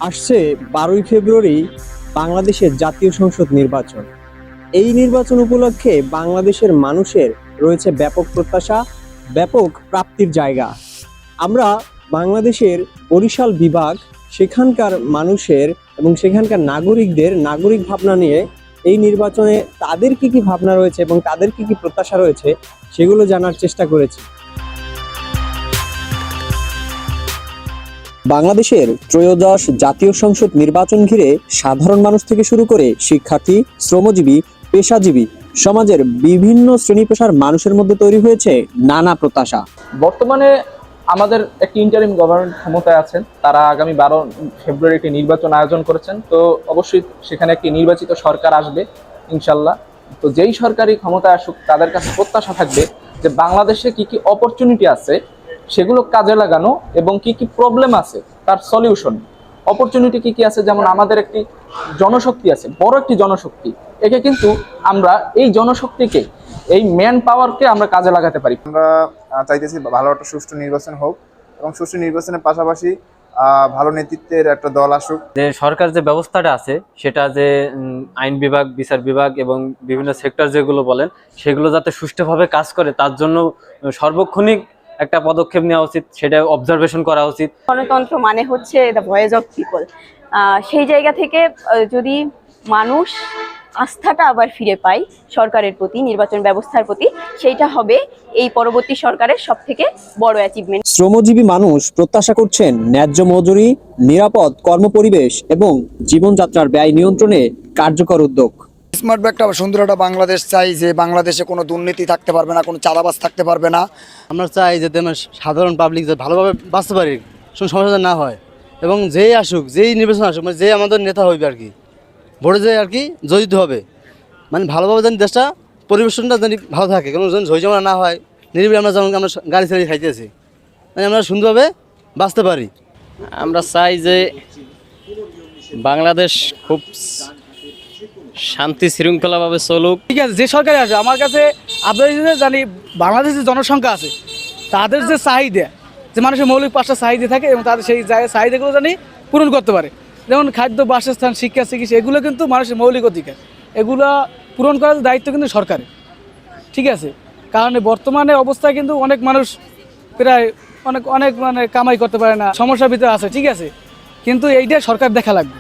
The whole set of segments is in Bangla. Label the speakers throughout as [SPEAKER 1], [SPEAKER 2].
[SPEAKER 1] আসছে 12ই ফেব্রুয়ারি বাংলাদেশের জাতীয় সংসদ নির্বাচন। এই নির্বাচন উপলক্ষে বাংলাদেশের মানুষের রয়েছে ব্যাপক প্রত্যাশা, ব্যাপক প্রাপ্তির জায়গা। আমরা বাংলাদেশের বরিশাল বিভাগ, সেখানকার মানুষের এবং সেখানকার নাগরিকদের নাগরিক ভাবনা নিয়ে এই নির্বাচনে তাদের কি ভাবনা রয়েছে এবং তাদের কি প্রত্যাশা রয়েছে সেগুলো জানার চেষ্টা করেছি। বাংলাদেশের ত্রয়োদশ জাতীয় সংসদ নির্বাচন ঘিরে সাধারণ মানুষ থেকে শুরু করে শিক্ষার্থী, শ্রমজীবী, পেশাজীবী সমাজের বিভিন্ন শ্রেণী পেশার মানুষের মধ্যে তৈরি হয়েছে নানা প্রত্যাশা।
[SPEAKER 2] বর্তমানে আমাদের একটি ইন্টারিম গভর্নমেন্ট ক্ষমতায় আছেন, তারা আগামী 12 ফেব্রুয়ারি একটি নির্বাচন আয়োজন করেছেন। তো অবশ্যই সেখানে একটি নির্বাচিত সরকার আসবে ইনশাল্লাহ। তো যেই সরকারি ক্ষমতায় আসুক, তাদের কাছে প্রত্যাশা থাকবে যে বাংলাদেশে কি অপরচুনিটি আছে সেগুলো কাজে লাগানো এবং কি প্রবলেম আছে তার সলিউশন। অপরচুনিটি কি আছে, যেমন আমাদের একটি জনশক্তি আছে, বড় একটি জনশক্তি। একে কিন্তু আমরা এই জনশক্তিকে, এই ম্যান পাওয়ারকে আমরা কাজে লাগাতে পারি।
[SPEAKER 3] আমরা চাইতেছি ভালো একটা সুষ্ঠু নির্বাচন হোক এবং সুষ্ঠু নির্বাচনের পাশাপাশি ভালো নেতৃত্বের একটা দল আসুক।
[SPEAKER 4] যে সরকার যে ব্যবস্থাটা আছে সেটা যে আইন বিভাগ, বিচার বিভাগ এবং বিভিন্ন সেক্টর যেগুলো বলেন সেগুলো যাতে সুষ্ঠুভাবে কাজ করে তার জন্য সর্বক্ষণিক একটা পদক্ষেপ নেওয়া উচিত, সেটা অবজারভেশন করা উচিত।
[SPEAKER 5] গণতন্ত্র মানে হচ্ছে দ্য ভয়েস অফ পিপল। সেই জায়গা থেকে যদি মানুষ আস্থাটা আবার ফিরে পায় সরকারের প্রতি, নির্বাচন ব্যবস্থার প্রতি, সেইটা হবে এই পরবর্তী সরকারের সবথেকে বড় অ্যাচিভমেন্ট।
[SPEAKER 1] শ্রমজীবী মানুষ প্রত্যাশা করছেন ন্যায্য মজুরি, নিরাপদ কর্মপরিবেশ এবং জীবনযাত্রার ব্যয় নিয়ন্ত্রণে কার্যকর উদ্যোগ।
[SPEAKER 6] স্মার্ট একটা সুন্দর একটা বাংলাদেশ চাই, যে বাংলাদেশে কোনো দুর্নীতি থাকতে পারবে না, কোনো চাঁদাবাজ থাকতে পারবে না।
[SPEAKER 7] আমরা চাই যাতে আমরা সাধারণ পাবলিক যাতে ভালোভাবে বাঁচতে পারি, কোনো সমস্যা না হয়, এবং যেই আসুক, যেই নির্বাচন আসুক, মানে যে আমাদের নেতা হইবে আর কি, ভোটে যে আর কি জড়িত হবে, মানে ভালোভাবে যেন দেশটা পরিবেশনটা যেন ভালো থাকে, কোনো যেন ঝইঝামেলা না হয়, নিরিবিলি আমরা যেমন আমরা গাড়ি চালিয়ে খাইতেছি, মানে আমরা সুন্দরভাবে বাঁচতে পারি।
[SPEAKER 8] আমরা চাই যে বাংলাদেশ খুব শান্তি শৃঙ্খলাভাবে চলুক।
[SPEAKER 9] ঠিক আছে, যে সরকারে আছে আমার কাছে আপনারা জানি বাংলাদেশের যে জনসংখ্যা আছে তাদের যে চাহিদা, যে মানুষের মৌলিক 5টা চাহিদা থাকে এবং তাদের সেই চাহিদাগুলো জানি পূরণ করতে পারে। যেমন খাদ্য, বাসস্থান, শিক্ষা, চিকিৎসা, এগুলো কিন্তু মানুষের মৌলিক অধিকার। এগুলো পূরণ করার দায়িত্ব কিন্তু সরকারের। ঠিক আছে, কারণ বর্তমানে অবস্থায় কিন্তু অনেক মানুষ প্রায় অনেক মানে কামাই করতে পারে না, সমস্যার ভিতরে আছে। ঠিক আছে, কিন্তু এইটা সরকার দেখা লাগবে।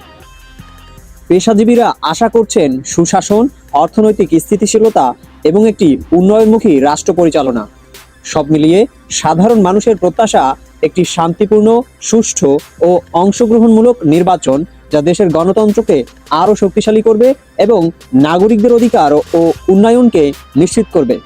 [SPEAKER 1] পেশাজীবীরা আশা করছেন সুশাসন, অর্থনৈতিক স্থিতিশীলতা এবং একটি উন্নয়নমুখী রাষ্ট্র পরিচালনা। সব মিলিয়ে সাধারণ মানুষের প্রত্যাশা একটি শান্তিপূর্ণ, সুষ্ঠু ও অংশগ্রহণমূলক নির্বাচন, যা দেশের গণতন্ত্রকে আরও শক্তিশালী করবে এবং নাগরিকদের অধিকার ও উন্নয়নকে নিশ্চিত করবে।